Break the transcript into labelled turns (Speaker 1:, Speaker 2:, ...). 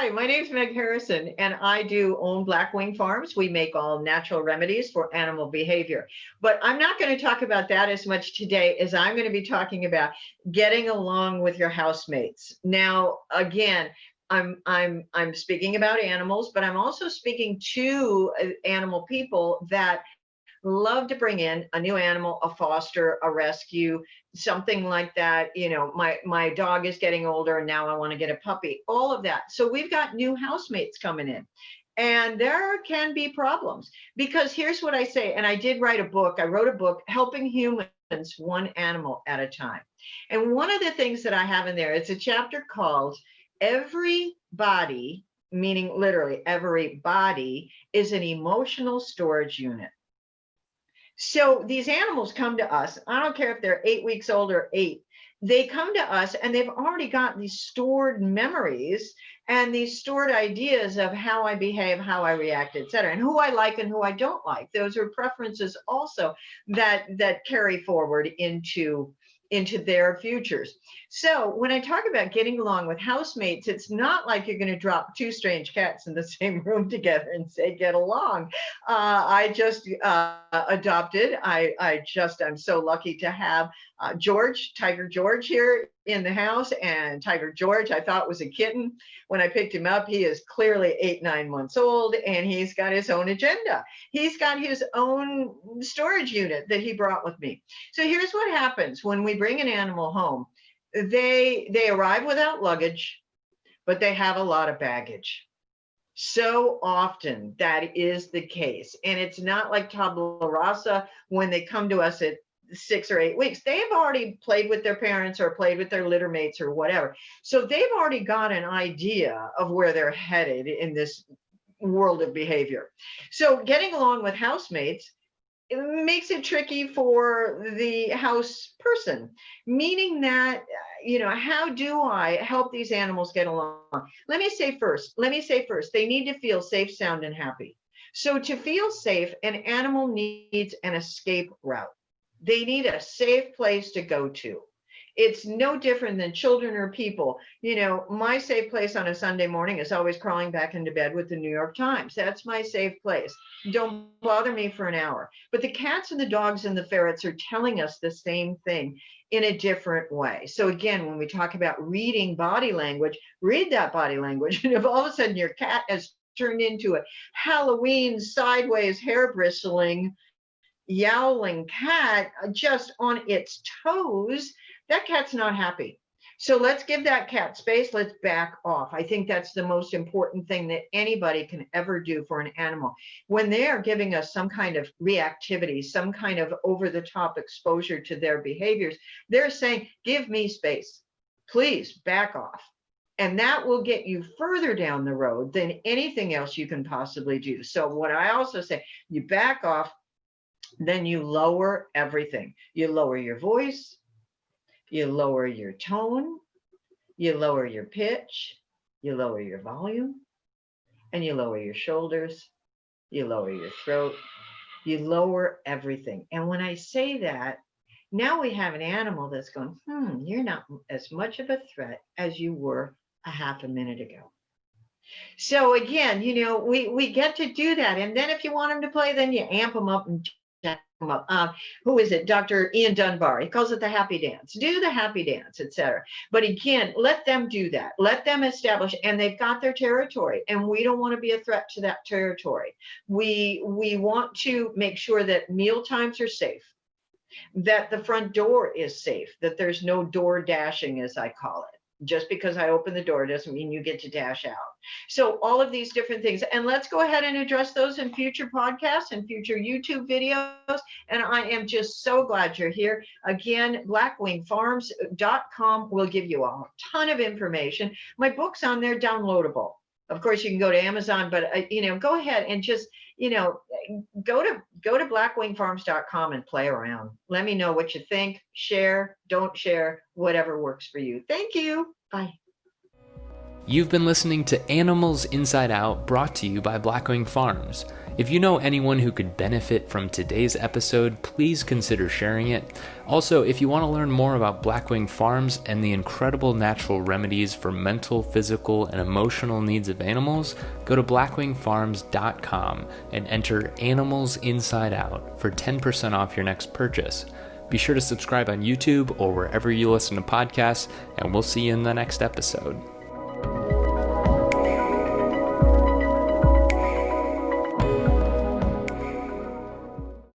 Speaker 1: Hi, my name's Meg Harrison, and I do own Blackwing Farms. We make all natural remedies for animal behavior. But I'm not going to talk about that as much today as I'm going to be talking about getting along with your housemates. Now, again, I'm speaking about animals, but I'm also speaking to animal people that love to bring in a new animal, a foster, a rescue, something like that. My dog is getting older and now I want to get a puppy, all of that. So we've got new housemates coming in. And there can be problems because here's what I say. And I did write a book. I wrote a book, Helping Humans One Animal at a Time. And one of the things that I have in there, it's a chapter called Every Body, meaning literally every body, is an emotional storage unit. So these animals come to us. I don't care if they're 8 weeks old or 8. They come to us and they've already got these stored memories and these stored ideas of how I behave, how I react, et cetera, and who I like and who I don't like. Those are preferences also that carry forward into their futures. So when I talk about getting along with housemates, it's not like you're going to drop two strange cats in the same room together and say, get along. I just adopted, I'm so lucky to have Tiger George here in the house. And Tiger George, I thought was a kitten. When I picked him up, he is clearly 8-9 months old and he's got his own agenda. He's got his own storage unit that he brought with me. So here's what happens when we bring an animal home. They arrive without luggage, but they have a lot of baggage. So often that is the case. And it's not like tabula rasa when they come to us at 6 or 8 weeks. They've already played with their parents or played with their litter mates or whatever. So they've already got an idea of where they're headed in this world of behavior. So getting along with housemates, it makes it tricky for the house person, meaning that, how do I help these animals get along? Let me say first, they need to feel safe, sound, and happy. So to feel safe, an animal needs an escape route. They need a safe place to go to. It's no different than children or people. My safe place on a Sunday morning is always crawling back into bed with the New York Times. That's my safe place. Don't bother me for an hour. But the cats and the dogs and the ferrets are telling us the same thing in a different way. So again, when we talk about reading body language, read that body language. And if all of a sudden your cat has turned into a Halloween sideways hair bristling yowling cat just on its toes, that cat's not happy. So let's give that cat space. Let's back off. I think that's the most important thing that anybody can ever do for an animal. When they are giving us some kind of reactivity, some kind of over-the-top exposure to their behaviors, they're saying, give me space. Please back off. And that will get you further down the road than anything else you can possibly do. So what I also say, you back off, then you lower everything. You lower your voice, you lower your tone, you lower your pitch, you lower your volume, and you lower your shoulders, you lower your throat, you lower everything. And when I say that, now we have an animal that's going, you're not as much of a threat as you were a half a minute ago. So again, we get to do that. And then if you want them to play, then you amp them up and up. Who is it? Dr. Ian Dunbar. He calls it the happy dance. Do the happy dance, etc. But again, let them do that. Let them establish, and they've got their territory, and we don't want to be a threat to that territory. We want to make sure that meal times are safe, that the front door is safe, that there's no door dashing, as I call it. Just because I open the door doesn't mean you get to dash out. So all of these different things. And let's go ahead and address those in future podcasts and future YouTube videos. And I am just so glad you're here. Again, blackwingfarms.com will give you a ton of information. My book's on there, downloadable. Of course, you can go to Amazon, but go ahead and just, go to blackwingfarms.com and play around. Let me know what you think. Share, don't share, whatever works for you. Thank you. Bye.
Speaker 2: You've been listening to Animals Inside Out, brought to you by Blackwing Farms. If you know anyone who could benefit from today's episode, please consider sharing it. Also, if you want to learn more about Blackwing Farms and the incredible natural remedies for mental, physical, and emotional needs of animals, go to blackwingfarms.com and enter Animals Inside Out for 10% off your next purchase. Be sure to subscribe on YouTube or wherever you listen to podcasts, and we'll see you in the next episode.